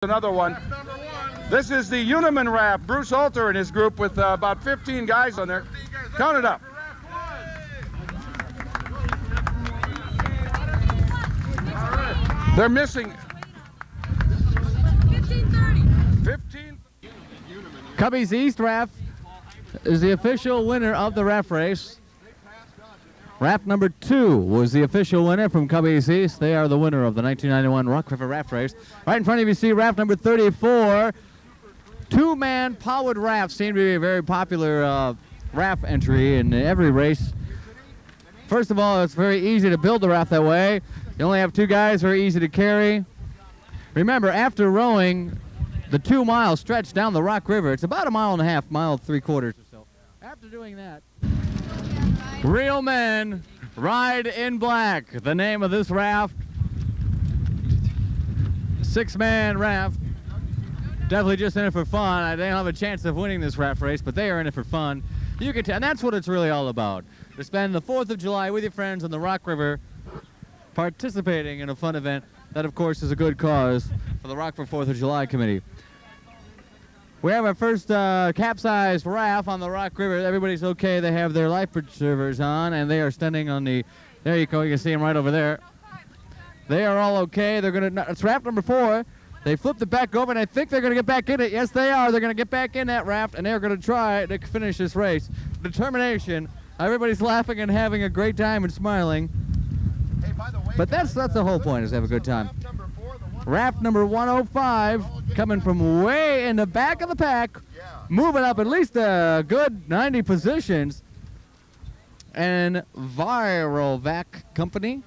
Another one. This is the Uniman Raft. Bruce Alter and his group with about 15 guys on there. Count it up. They're missing 15. Cubby's East Raft is the official winner of the raft race. Raft number 2 was the official winner from Cubby's East. They are the winner of the 1991 Rock River Raft Race. Right in front of you see raft number 34. Two-man powered raft seem to be a very popular raft entry in every race. First of all, it's very easy to build the raft that way. You only have 2 guys, very easy to carry. Remember, after rowing the 2 mile stretch down the Rock River, it's about a mile and a half, mile 3/4 or so. After doing that, real men ride in black. The name of this raft, 6-man raft. Definitely just in it for fun. They don't have a chance of winning this raft race, but they are in it for fun. You can tell, and that's what it's really all about. To spend the 4th of July with your friends on the Rock River, participating in a fun event that, of course, is a good cause for the Rock for 4th of July Committee. We have our first capsized raft on the Rock River. Everybody's okay. They have their life preservers on, and they are standing on the, there you go, you can see them right over there. They are all okay. They're going to, it's raft number 4. They flipped it back over, and I think they're going to get back in it. Yes, they are. They're going to get back in that raft, and they're going to try to finish this race. Determination. Everybody's laughing and having a great time and smiling. Hey, by the way, but that's the whole point, is to have a good time. Raft number 105, coming from way in the back of the pack, moving up at least a good 90 positions. And WROK company.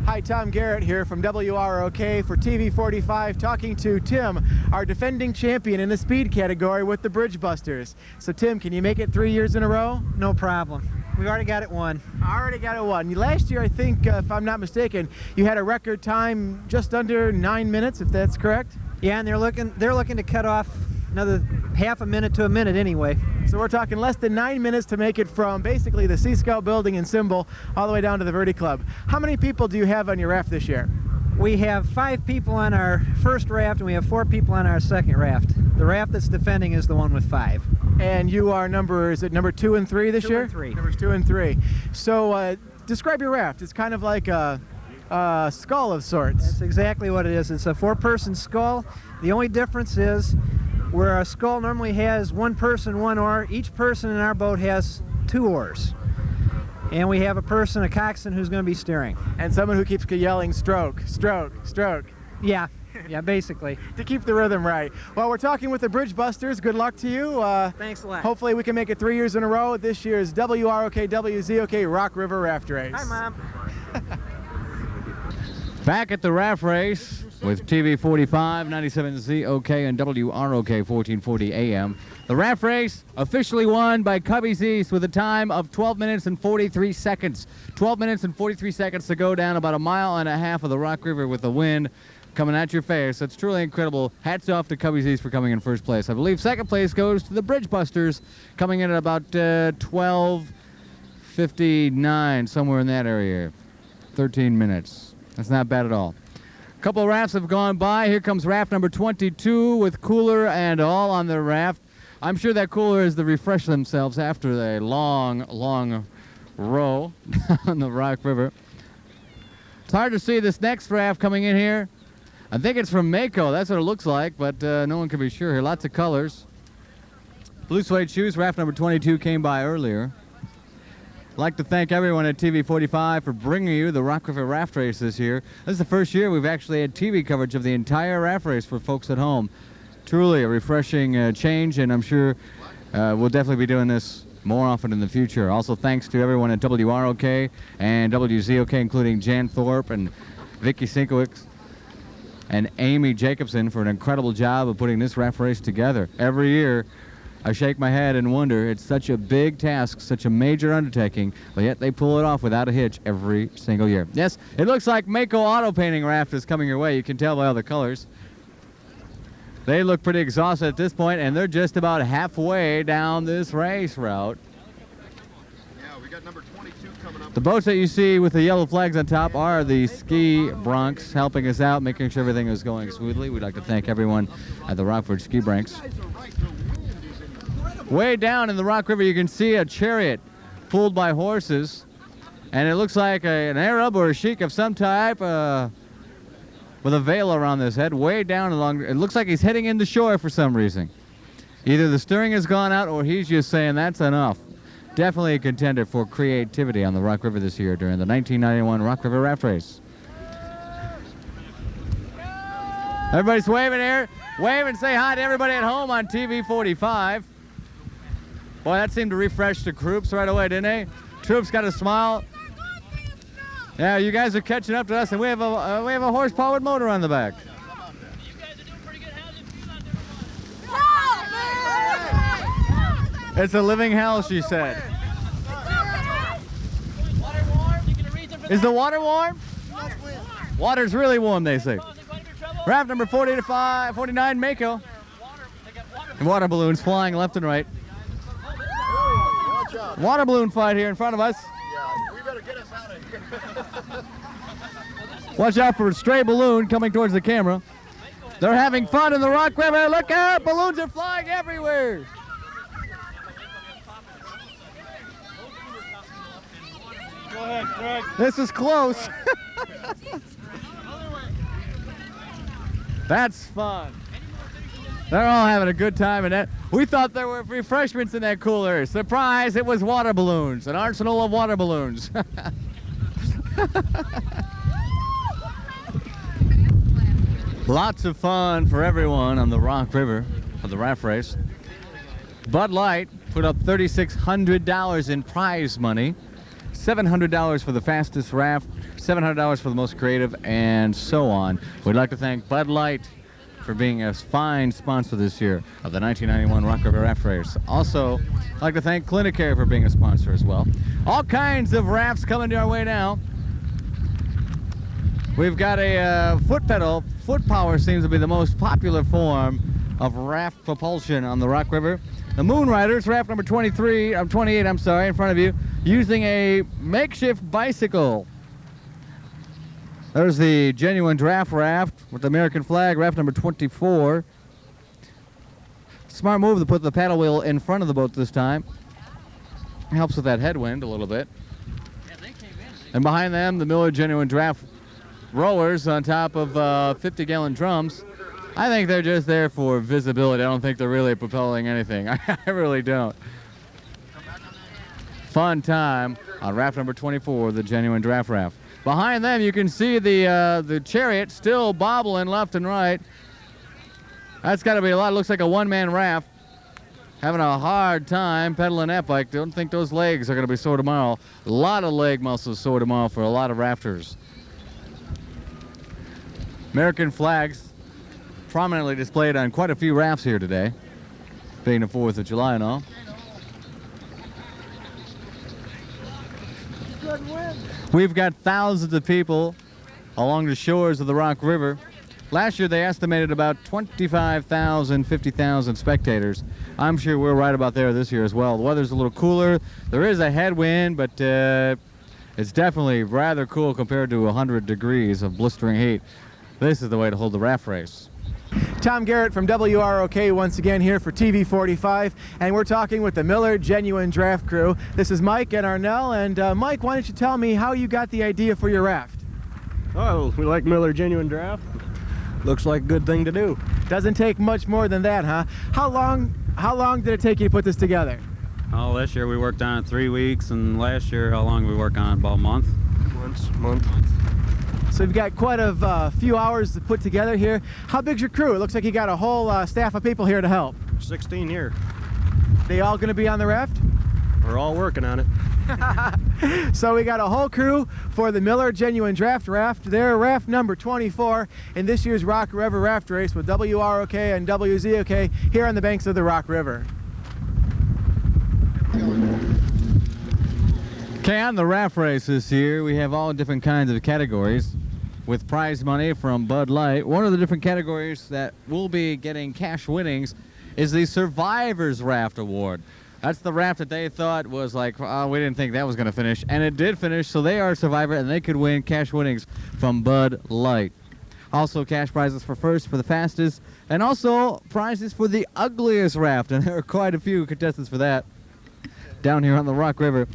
Hi, Tom Garrett here from WROK for TV 45, talking to Tim, our defending champion in the speed category with the Bridge Busters. So Tim, can you make it 3 years in a row? No problem. We've already got it won. Already got it won. Last year, I think, if I'm not mistaken, you had a record time just under 9 minutes, if that's correct? Yeah, and they're looking to cut off another half a minute to a minute anyway. So we're talking less than 9 minutes to make it from basically the Sea Scout building in Symbol all the way down to the Verde Club. How many people do you have on your raft this year? We have 5 people on our first raft, and we have 4 people on our second raft. The raft that's defending is the one with 5. And you are is it number 2 and 3 this year? 2 and 3. Numbers 2 and 3. So describe your raft. It's kind of like a skull of sorts. That's exactly what it is. It's a 4-person skull. The only difference is where a skull normally has 1 person, 1 oar, each person in our boat has 2 oars. And we have a person, a coxswain, who's going to be steering. And someone who keeps yelling stroke, stroke, stroke. Yeah, basically. To keep the rhythm right. Well, we're talking with the Bridge Busters. Good luck to you. Thanks a lot. Hopefully we can make it 3 years in a row. This year's WROK, WZOK Rock River Raft Race. Hi, Mom. Back at the raft race with TV 45, 97 ZOK, and WROK 1440 AM. The raft race officially won by Cubby's East with a time of 12 minutes and 43 seconds. 12 minutes and 43 seconds to go down about a mile and a half of the Rock River with the wind coming at your face. It's truly incredible. Hats off to Cubby's East for coming in first place. I believe second place goes to the Bridge Busters, coming in at about 12:59, somewhere in that area. 13 minutes. That's not bad at all. A couple of rafts have gone by. Here comes raft number 22 with cooler and all on the raft. I'm sure that cooler is to refresh themselves after the long, long row on the Rock River. It's hard to see this next raft coming in here. I think it's from Mako. That's what it looks like, but no one can be sure here. Lots of colors. Blue suede shoes, raft number 22 came by earlier. I'd like to thank everyone at TV 45 for bringing you the Rock River Raft Race this year. This is the first year we've actually had TV coverage of the entire raft race for folks at home. Truly a refreshing change, and I'm sure we'll definitely be doing this more often in the future. Also, thanks to everyone at WROK and WZOK, including Jan Thorpe and Vicki Sinkowicz and Amy Jacobson for an incredible job of putting this raft race together. Every year, I shake my head and wonder, it's such a big task, such a major undertaking, but yet they pull it off without a hitch every single year. Yes, it looks like Mako Auto Painting Raft is coming your way. You can tell by all the colors. They look pretty exhausted at this point, and they're just about halfway down this race route. Yeah, we got number 22 coming up The boats that you see with the yellow flags on top are the ski broncs, helping us out, making sure everything is going smoothly. We'd like to thank everyone at the Rockford Ski Brinks. Way down in the Rock River, you can see a chariot pulled by horses, and it looks like an Arab or a sheik of some type with a veil around his head. Way down along, it looks like he's heading into shore for some reason. Either the steering has gone out or he's just saying that's enough. Definitely a contender for creativity on the Rock River this year during the 1991 Rock River Raft Race. Everybody's waving here. Wave and say hi to everybody at home on TV 45. Boy, that seemed to refresh the troops right away, didn't they? Troops got a smile. Yeah, you guys are catching up to us, and we have a horse-powered motor on the back. You guys are doing pretty good. How's it feel out there? It's a living hell, she said. Water warm? You gonna read them for Is that? the water warm? Water's really warm, they say. Oh, is it going to be trouble? Raft number 49, Mako. Water. They got water. And water balloons flying left and right. Water balloon fight here in front of us. We better get us out of here. Watch out for a stray balloon coming towards the camera. They're having fun in the Rock River. Look out! Balloons are flying everywhere. Go ahead, Greg. This is close. That's fun. They're all having a good time in that. We thought there were refreshments in that cooler. Surprise, it was water balloons, an arsenal of water balloons. Lots of fun for everyone on the Rock River for the raft race. Bud Light put up $3,600 in prize money, $700 for the fastest raft, $700 for the most creative, and so on. We'd like to thank Bud Light for being a fine sponsor this year of the 1991 Rock River Raft Race. Also, I'd like to thank Clinicare for being a sponsor as well. All kinds of rafts coming to our way now. We've got a foot pedal. Foot power seems to be the most popular form of raft propulsion on the Rock River. The Moon Riders, raft number 28, in front of you, using a makeshift bicycle. There's the genuine draft raft with the American flag, raft number 24. Smart move to put the paddle wheel in front of the boat this time. Helps with that headwind a little bit. And behind them, the Miller genuine draft rowers on top of 50-gallon drums. I think they're just there for visibility. I don't think they're really propelling anything. I really don't. Fun time on raft number 24, the genuine draft raft. Behind them, you can see the chariot still bobbling left and right. That's got to be a lot. It looks like a one-man raft. Having a hard time pedaling that bike. Don't think those legs are going to be sore tomorrow. A lot of leg muscles sore tomorrow for a lot of rafters. American flags prominently displayed on quite a few rafts here today, being the 4th of July and all. We've got thousands of people along the shores of the Rock River. Last year they estimated about 25,000, 50,000 spectators. I'm sure we're right about there this year as well. The weather's a little cooler. There is a headwind, but it's definitely rather cool compared to 100 degrees of blistering heat. This is the way to hold the raft race. Tom Garrett from WROK once again here for TV 45, and we're talking with the Miller Genuine Draft Crew. This is Mike and Arnell, and Mike, why don't you tell me how you got the idea for your raft? Oh, we like Miller Genuine Draft. Looks like a good thing to do. Doesn't take much more than that, huh? How long did it take you to put this together? Oh, this year we worked on it 3 weeks, and last year, how long did we work on it? About a month? Month. So you've got quite a few hours to put together here. How big's your crew? It looks like you got a whole staff of people here to help. 16 here. They all going to be on the raft? We're all working on it. So we got a whole crew for the Miller Genuine Draft Raft. They're raft number 24 in this year's Rock River Raft Race with WROK and WZOK here on the banks of the Rock River. Okay, on the raft race this year, we have all different kinds of categories with prize money from Bud Light. One of the different categories that will be getting cash winnings is the Survivors Raft Award. That's the raft that they thought was like, oh, we didn't think that was going to finish. And it did finish, so they are a survivor, and they could win cash winnings from Bud Light. Also, cash prizes for first, for the fastest, and also prizes for the ugliest raft. And there are quite a few contestants for that down here on the Rock River.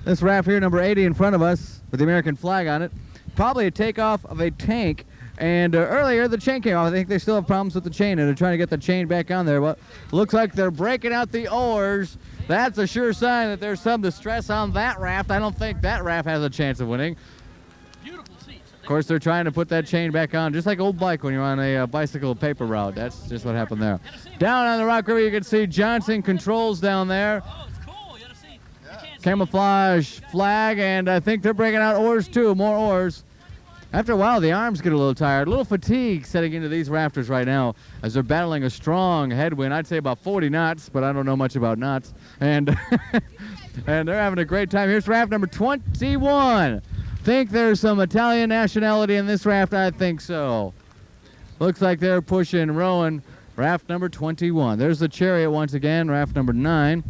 This raft here, number 80 in front of us, with the American flag on it. Probably a takeoff of a tank. And earlier, the chain came off. I think they still have problems with the chain, and they're trying to get the chain back on there. But looks like they're breaking out the oars. That's a sure sign that there's some distress on that raft. I don't think that raft has a chance of winning. Beautiful seats. Of course, they're trying to put that chain back on, just like old bike when you're on a bicycle paper route. That's just what happened there. Down on the Rock River, you can see Johnson Controls down there. Oh, it's cool. You gotta see. You can't see. Camouflage flag, and I think they're bringing out oars too, more oars. After a while, the arms get a little tired, a little fatigue setting into these rafters right now as they're battling a strong headwind. I'd say about 40 knots, but I don't know much about knots. And and they're having a great time. Here's raft number 21. Think there's some Italian nationality in this raft? I think so. Looks like they're pushing, rowing. Raft number 21. There's the Chariot once again, raft number 9.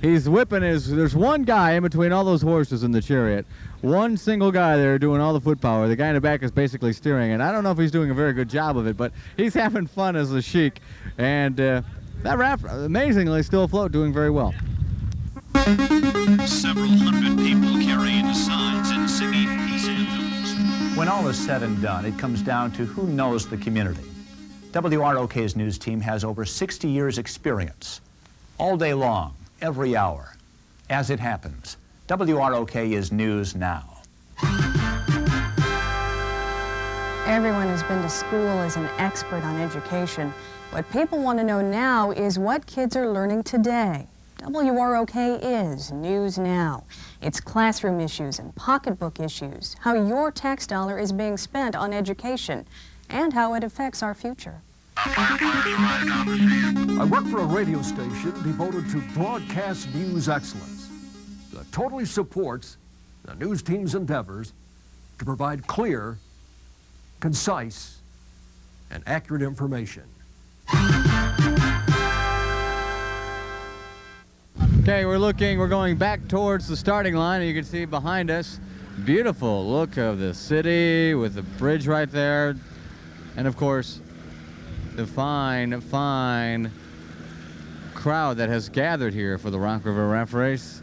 He's whipping there's one guy in between all those horses in the Chariot. One single guy there doing all the foot power. The guy in the back is basically steering, and I don't know if he's doing a very good job of it, but he's having fun as a sheik. And that raft, amazingly, still afloat, doing very well. Several hundred people carrying the signs and singing peace anthems. When all is said and done, it comes down to who knows the community. WROK's news team has over 60 years experience. All day long, every hour, as it happens. WROK is news now. Everyone who's been to school is an expert on education. What people want to know now is what kids are learning today. WROK is News Now. It's classroom issues and pocketbook issues, how your tax dollar is being spent on education, and how it affects our future. I work for a radio station devoted to broadcast news excellence that totally supports the news team's endeavors to provide clear, concise, and accurate information. Okay, we're going back towards the starting line, and you can see behind us, beautiful look of the city with the bridge right there, and of course, the fine, fine crowd that has gathered here for the Rock River Raft Race.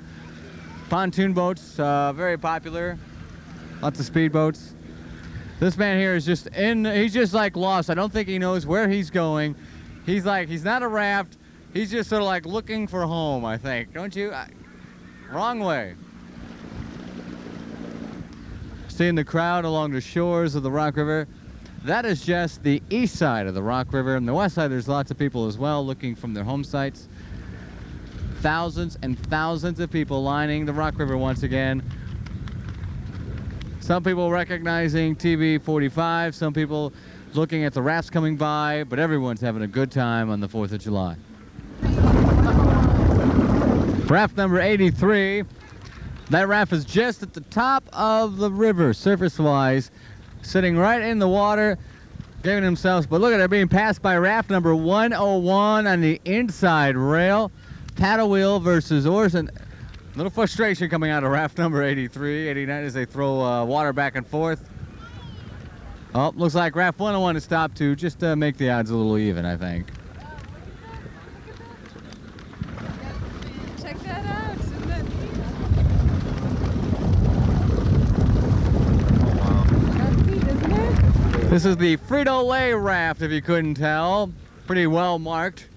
Pontoon boats, very popular, lots of speedboats. This man here is he's just like lost. I don't think he knows where he's going. He's not a raft. He's just sort of like looking for home, I think. Don't you? Wrong way. Seeing the crowd along the shores of the Rock River. That is just the east side of the Rock River. On the west side, there's lots of people as well looking from their home sites. Thousands and thousands of people lining the Rock River once again. Some people recognizing TV 45, some people looking at the rafts coming by, but everyone's having a good time on the 4th of July. Raft number 83. That raft is just at the top of the river, surface-wise, sitting right in the water, giving themselves, but look at it being passed by raft number 101 on the inside rail. Paddle wheel versus oars, and a little frustration coming out of raft number 83, 89 as they throw water back and forth. Oh, looks like raft 101 is stopped too, just to make the odds a little even, I think. Check that out, isn't it? That's neat, isn't it? This is the Frito-Lay raft, if you couldn't tell. Pretty well marked.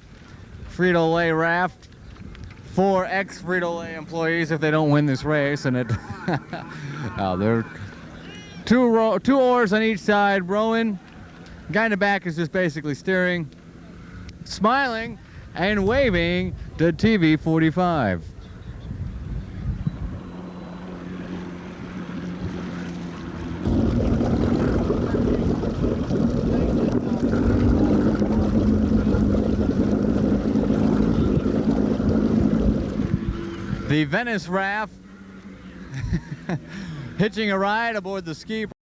Frito-Lay raft. 4 ex-Frito-Lay employees if they don't win this race, and it there are two oars on each side rowing. The guy in the back is just basically steering, smiling and waving to TV 45. The Venice Raft hitching a ride aboard the ski